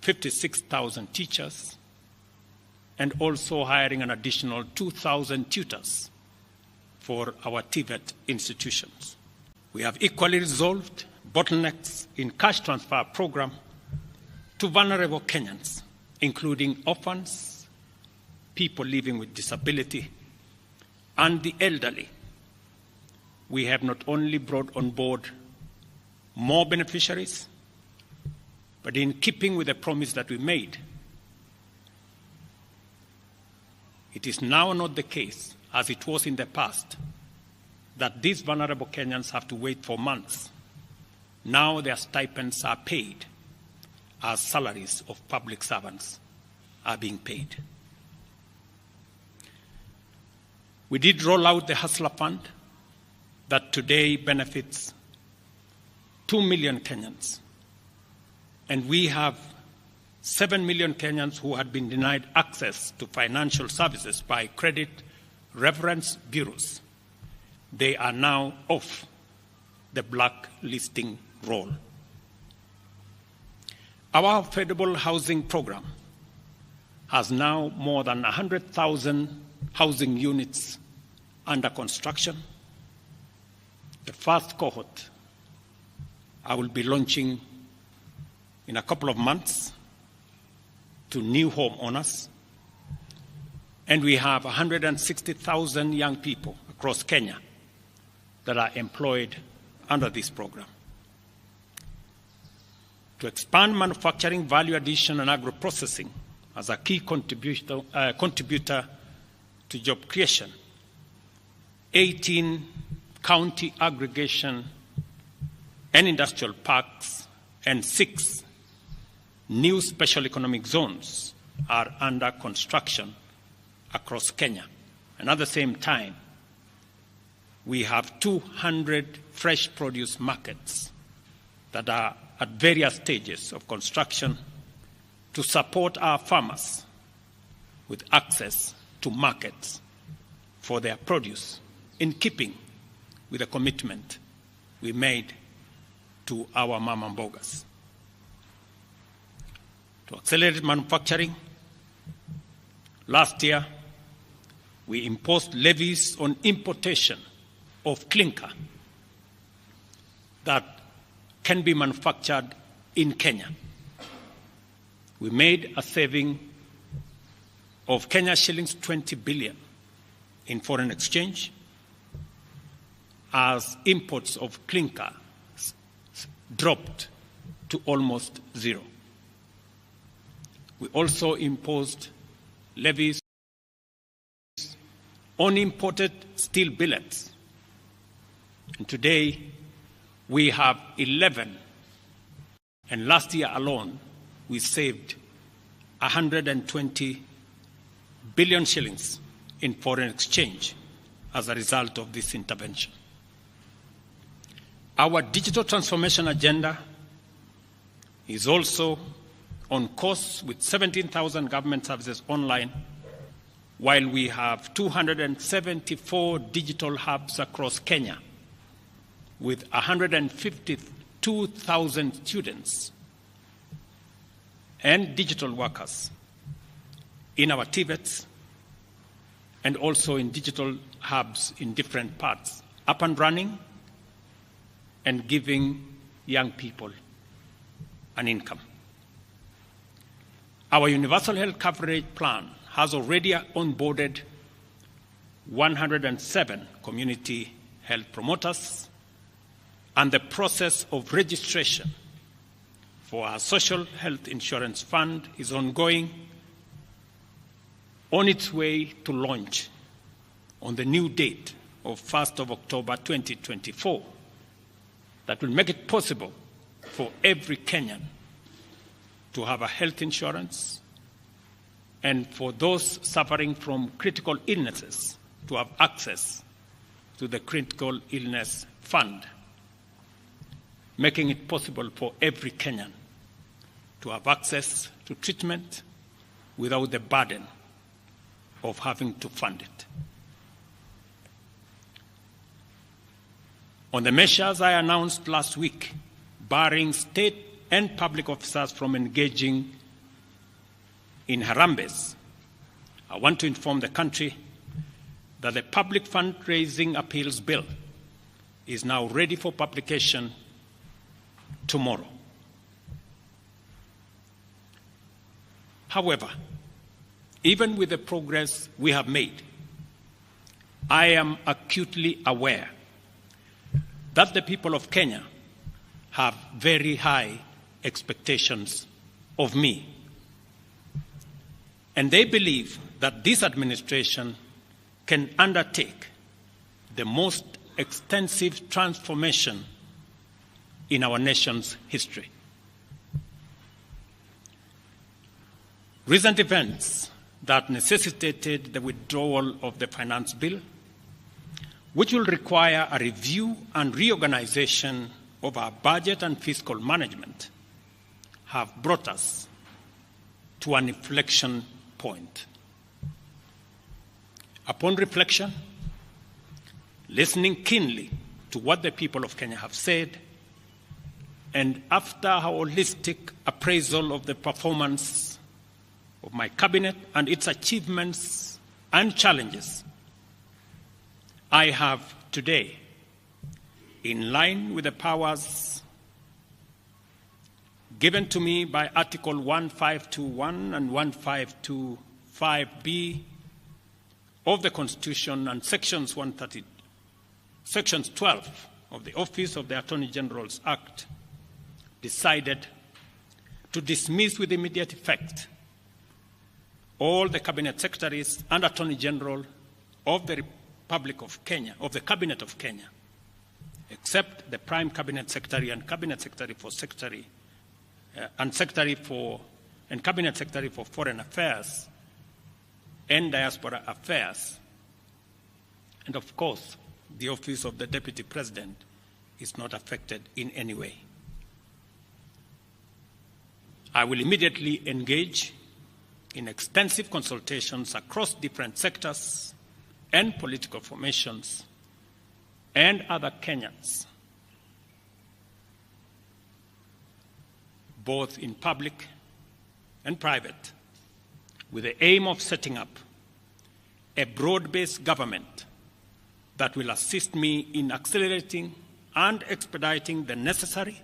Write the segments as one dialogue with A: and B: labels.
A: 56,000 teachers, and also hiring an additional 2,000 tutors for our TVET institutions. We have equally resolved bottlenecks in cash transfer program to vulnerable Kenyans, including orphans, people living with disability, and the elderly. We have not only brought on board more beneficiaries, but in keeping with the promise that we made, it is now not the case, as it was in the past, that these vulnerable Kenyans have to wait for months. Now their stipends are paid as salaries of public servants are being paid. We did roll out the Hustler Fund that today benefits 2 million Kenyans. And we have 7 million Kenyans who had been denied access to financial services by credit reference bureaus. They are now off the blacklisting roll. Our affordable housing program has now more than 100,000 housing units under construction. The first cohort I will be launching in a couple of months to new homeowners. And we have 160,000 young people across Kenya that are employed under this program. To expand manufacturing, value addition, and agro-processing as a key contributor to job creation, 18 county aggregation and industrial parks and 6 new special economic zones are under construction across Kenya. And at the same time, we have 200 fresh produce markets that are at various stages of construction to support our farmers with access to markets for their produce, in keeping with the commitment we made to our mama mbogas. To accelerate manufacturing, last year we imposed levies on importation of clinker that can be manufactured in Kenya. We made a saving of Kenya shillings 20 billion in foreign exchange as imports of clinker dropped to almost zero. We also imposed levies on imported steel billets. And today we have 11, and last year alone we saved 120 billion shillings in foreign exchange as a result of this intervention. Our digital transformation agenda is also on course with 17,000 government services online, while we have 274 digital hubs across Kenya with 152,000 students and digital workers in our TVETs and also in digital hubs in different parts, up and running and giving young people an income. Our universal health coverage plan has already onboarded 107 community health promoters, and the process of registration for our social health insurance fund is ongoing, on its way to launch on the new date of 1st of October 2024 that will make it possible for every Kenyan to have a health insurance, and for those suffering from critical illnesses to have access to the critical illness fund, making it possible for every Kenyan to have access to treatment without the burden of having to fund it. On the measures I announced last week, barring state and public officers from engaging in Harambes, I want to inform the country that the Public Fundraising Appeals Bill is now ready for publication tomorrow. However, even with the progress we have made, I am acutely aware that the people of Kenya have very high expectations of me. And they believe that this administration can undertake the most extensive transformation in our nation's history. Recent events that necessitated the withdrawal of the finance bill, which will require a review and reorganization of our budget and fiscal management, have brought us to an inflection point. Upon reflection, listening keenly to what the people of Kenya have said, and after a holistic appraisal of the performance of my cabinet and its achievements and challenges, I have today, in line with the powers given to me by Article 1521 and 1525B of the Constitution and Sections 12 of the Office of the Attorney General's Act, decided to dismiss with immediate effect all the Cabinet Secretaries and Attorney General of the Republic of Kenya, of the Cabinet of Kenya, except the Prime Cabinet Secretary and Cabinet Secretary for Cabinet Secretary for Foreign Affairs and Diaspora Affairs. And of course, the Office of the Deputy President is not affected in any way. I will immediately engage in extensive consultations across different sectors and political formations and other Kenyans, both in public and private, with the aim of setting up a broad-based government that will assist me in accelerating and expediting the necessary,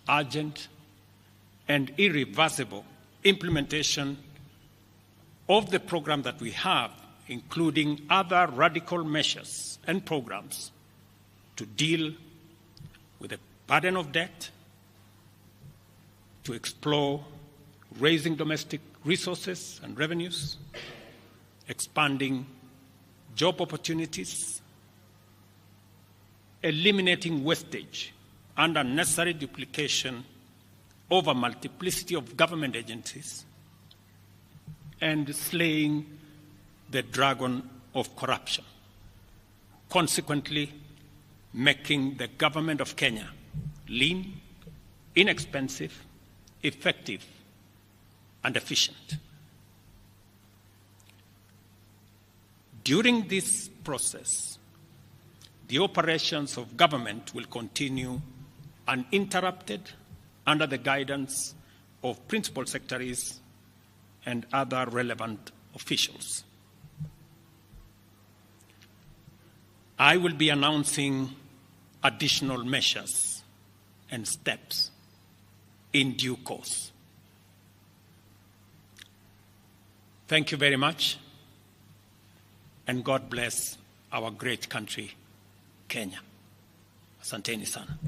A: urgent, and irreversible implementation of the program that we have, including other radical measures and programs to deal with the burden of debt, to explore raising domestic resources and revenues, expanding job opportunities, eliminating wastage and unnecessary duplication of a multiplicity of government agencies, and slaying the dragon of corruption, consequently making the government of Kenya lean, inexpensive, effective, and efficient. During this process, the operations of government will continue uninterrupted under the guidance of principal secretaries and other relevant officials. I will be announcing additional measures and steps in due course. Thank you very much, and God bless our great country, Kenya. Asanteni sana.